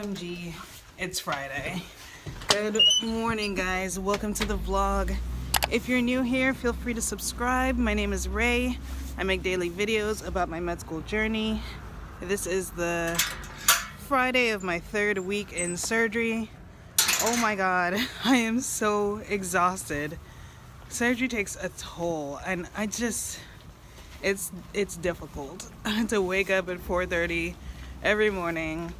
OMG, it's Friday. Good morning, guys. Welcome to the vlog. If you're new here, feel free to subscribe. My name is Ray. I make daily videos about my med school journey. This is the Friday of my third week in surgery. Oh my god, I am so exhausted. Surgery takes a toll, and it's difficult to wake up at 4:30 every morning,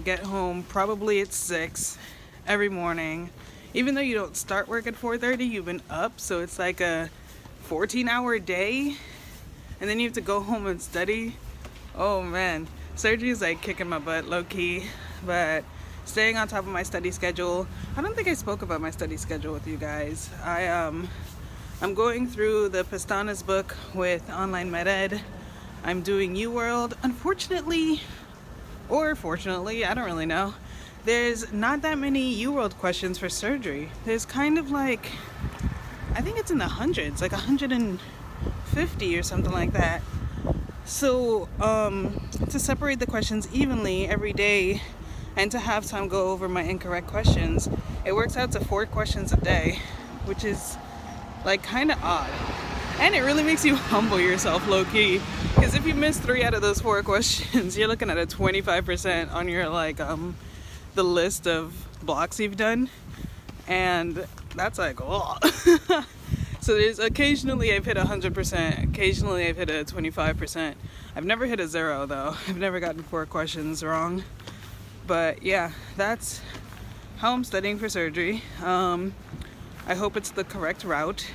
get home probably at 6 every morning. Even though you don't start work at 4:30, you've been up, so it's like a 14-hour day, and then you have to go home and study. Oh man, surgery is like kicking my butt low-key, but staying on top of my study schedule. I don't think I spoke about my study schedule with you guys. I'm going through the Pestanas book with Online Med Ed. I'm doing UWorld. Unfortunately, or fortunately, I don't really know, there's not that many UWorld questions for surgery. There's kind of like, I think it's in the hundreds, like 150 or something like that. So to separate the questions evenly every day and to have time go over my incorrect questions, it works out to 4 questions a day, which is like kind of odd. And it really makes you humble yourself low-key, because if you miss 3 out of those 4 questions, you're looking at a 25% on your the list of blocks you've done, and that's like, oh. So there's occasionally I've hit 100%, occasionally I've hit a 25%. I've never hit a 0 though. I've never gotten 4 questions wrong. But yeah, that's how I'm studying for surgery. I hope it's the correct route.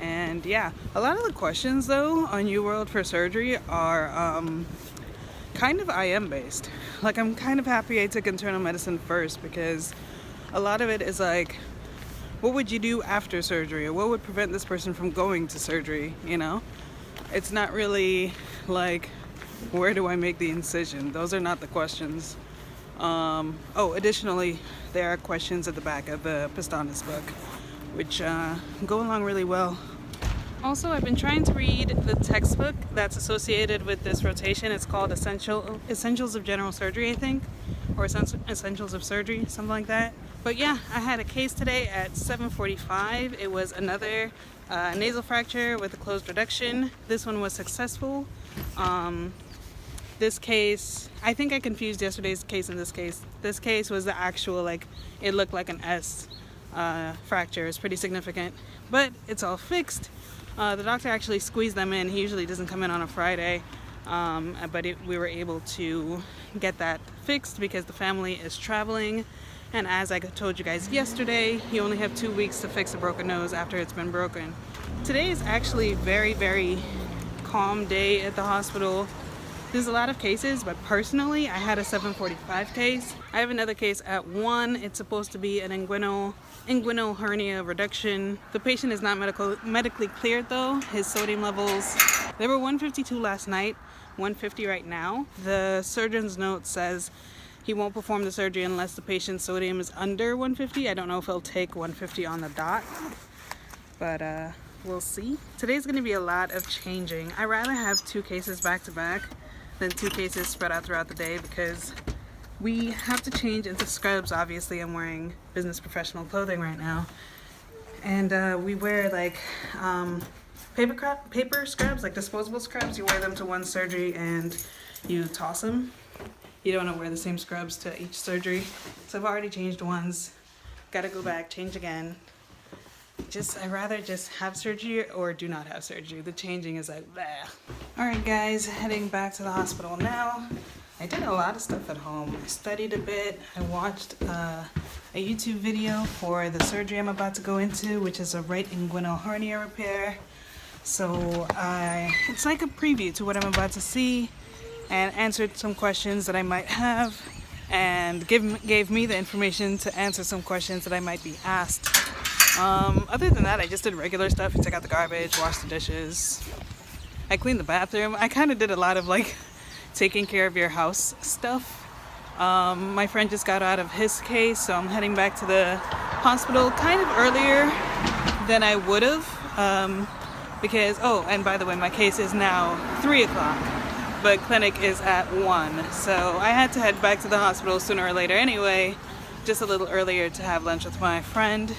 And yeah, a lot of the questions though on UWorld for surgery are kind of IM based. Like, I'm kind of happy I took internal medicine first, because a lot of it is like, what would you do after surgery, or what would prevent this person from going to surgery, you know? It's not really like, where do I make the incision? Those are not the questions. Additionally, there are questions at the back of the Pestanas book, which go along really well. Also, I've been trying to read the textbook that's associated with this rotation. It's called Essentials of General Surgery, I think, or Essentials of Surgery, something like that. But yeah, I had a case today at 7:45. It was another nasal fracture with a closed reduction. This one was successful. This case, I think I confused yesterday's case and this case. This case was the actual, like, it looked like an S fracture. It's pretty significant, but it's all fixed. The doctor actually squeezed them in. He usually doesn't come in on a Friday, but we were able to get that fixed because the family is traveling. And as I told you guys yesterday, you only have 2 weeks to fix a broken nose after it's been broken. Today is actually a very, very calm day at the hospital. There's a lot of cases, but personally, I had a 7:45 case. I have another case at 1. It's supposed to be an inguinal hernia reduction. The patient is not medically cleared though. His sodium levels, they were 152 last night, 150 right now. The surgeon's note says he won't perform the surgery unless the patient's sodium is under 150. I don't know if he'll take 150 on the dot, but we'll see. Today's gonna be a lot of changing. I'd rather have 2 cases back to back than 2 cases spread out throughout the day, because we have to change into scrubs. Obviously, I'm wearing business professional clothing right now, and we wear like paper scrubs, like disposable scrubs. You wear them to one surgery and you toss them. You don't want to wear the same scrubs to each surgery. So I've already changed once. Gotta go back, change again. I'd rather just have surgery or do not have surgery. The changing is like, bleh. Alright guys, heading back to the hospital now. I did a lot of stuff at home. I studied a bit. I watched a YouTube video for the surgery I'm about to go into, which is a right inguinal hernia repair. So it's like a preview to what I'm about to see, and answered some questions that I might have, and gave me the information to answer some questions that I might be asked. Other than that, I just did regular stuff. I took out the garbage, washed the dishes. I cleaned the bathroom. I kind of did a lot of like taking care of your house stuff. My friend just got out of his case, so I'm heading back to the hospital kind of earlier than I would have, because, oh, and by the way, my case is now 3 o'clock. but clinic is at 1. So I had to head back to the hospital sooner or later anyway, just a little earlier to have lunch with my friend.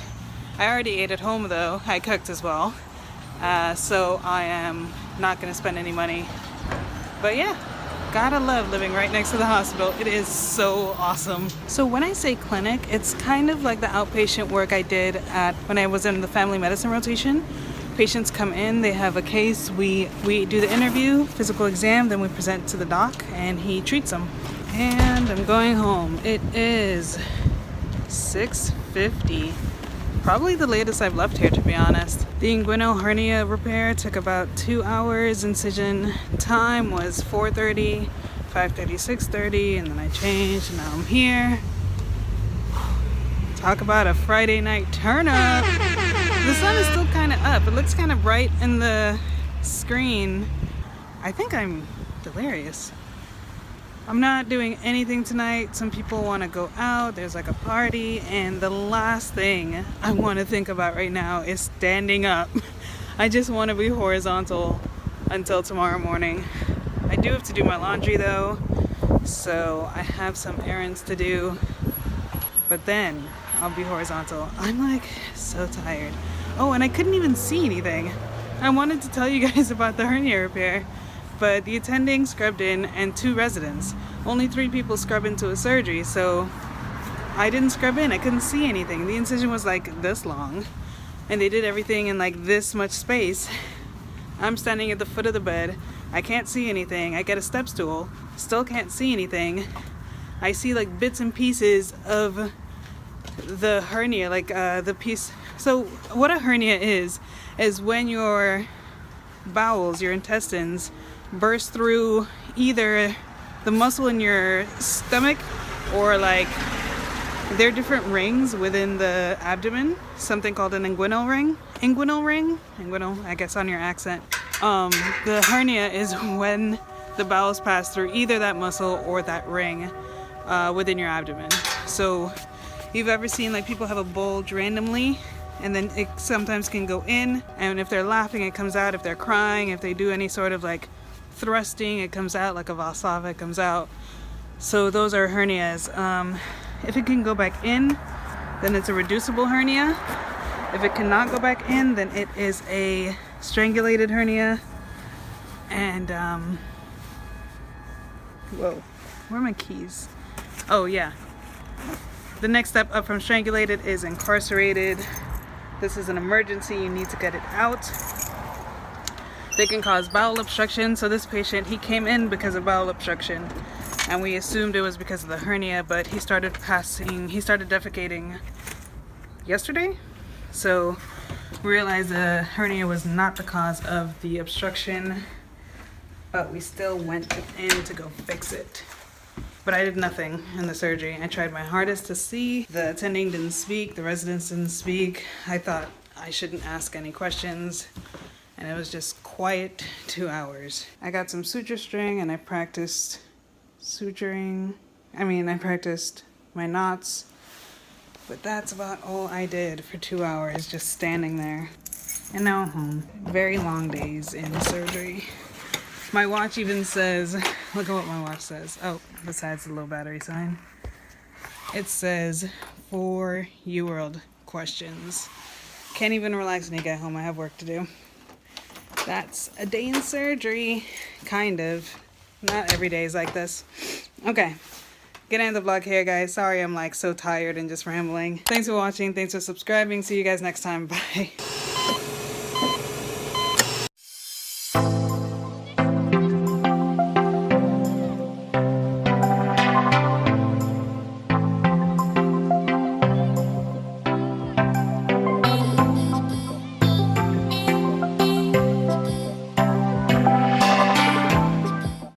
I already ate at home though. I cooked as well. So I am not going to spend any money. But yeah, gotta love living right next to the hospital. It is so awesome. So when I say clinic, it's kind of like the outpatient work I did when I was in the family medicine rotation. Patients come in, they have a case, we do the interview, physical exam, then we present to the doc and he treats them. And I'm going home. It is 6:50. Probably the latest I've left here, to be honest. The inguinal hernia repair took about 2 hours. Incision time was 4:30, 5:30, 6:30, and then I changed and now I'm here. Talk about a Friday night turn up. The sun is still kind of up. It looks kind of bright in the screen. I think I'm delirious. I'm not doing anything tonight. Some people want to go out. There's like a party. And the last thing I want to think about right now is standing up. I just want to be horizontal until tomorrow morning. I do have to do my laundry though. So I have some errands to do. But then I'll be horizontal. I'm like so tired. Oh, and I couldn't even see anything. I wanted to tell you guys about the hernia repair. But the attending scrubbed in and 2 residents. Only 3 people scrub into a surgery, so I didn't scrub in. I couldn't see anything. The incision was like this long, and they did everything in like this much space. I'm standing at the foot of the bed. I can't see anything. I get a step stool. Still can't see anything. I see like bits and pieces of the hernia, like the piece. So what a hernia is when your bowels, your intestines, burst through either the muscle in your stomach or like there are different rings within the abdomen, something called an inguinal ring, I guess on your accent. The hernia is when the bowels pass through either that muscle or that ring within your abdomen. So you've ever seen like people have a bulge randomly and then it sometimes can go in, and if they're laughing it comes out, if they're crying, if they do any sort of like thrusting it comes out, like a Valsalva it comes out. So those are hernias. If it can go back in, then it's a reducible hernia. If it cannot go back in, then it is a strangulated hernia. And whoa, where are my keys? Oh yeah, the next step up from strangulated is incarcerated. This is an emergency, you need to get it out. They can cause bowel obstruction. So this patient, he came in because of bowel obstruction and we assumed it was because of the hernia, but he started defecating yesterday. So we realized the hernia was not the cause of the obstruction, but we still went in to go fix it. But I did nothing in the surgery. I tried my hardest to see. The attending didn't speak, the residents didn't speak. I thought I shouldn't ask any questions. And it was just quiet 2 hours. I got some suture string and I practiced suturing. I practiced my knots. But that's about all I did for 2 hours, just standing there. And now I'm home. Very long days in surgery. My watch even says, look at what my watch says. Oh, besides the low battery sign. It says 4 UWorld questions. Can't even relax when you get home. I have work to do. That's a day in surgery, kind of. Not every day is like this. Okay, getting end the vlog here, guys. Sorry I'm like so tired and just rambling. Thanks for watching. Thanks for subscribing. See you guys next time. Bye.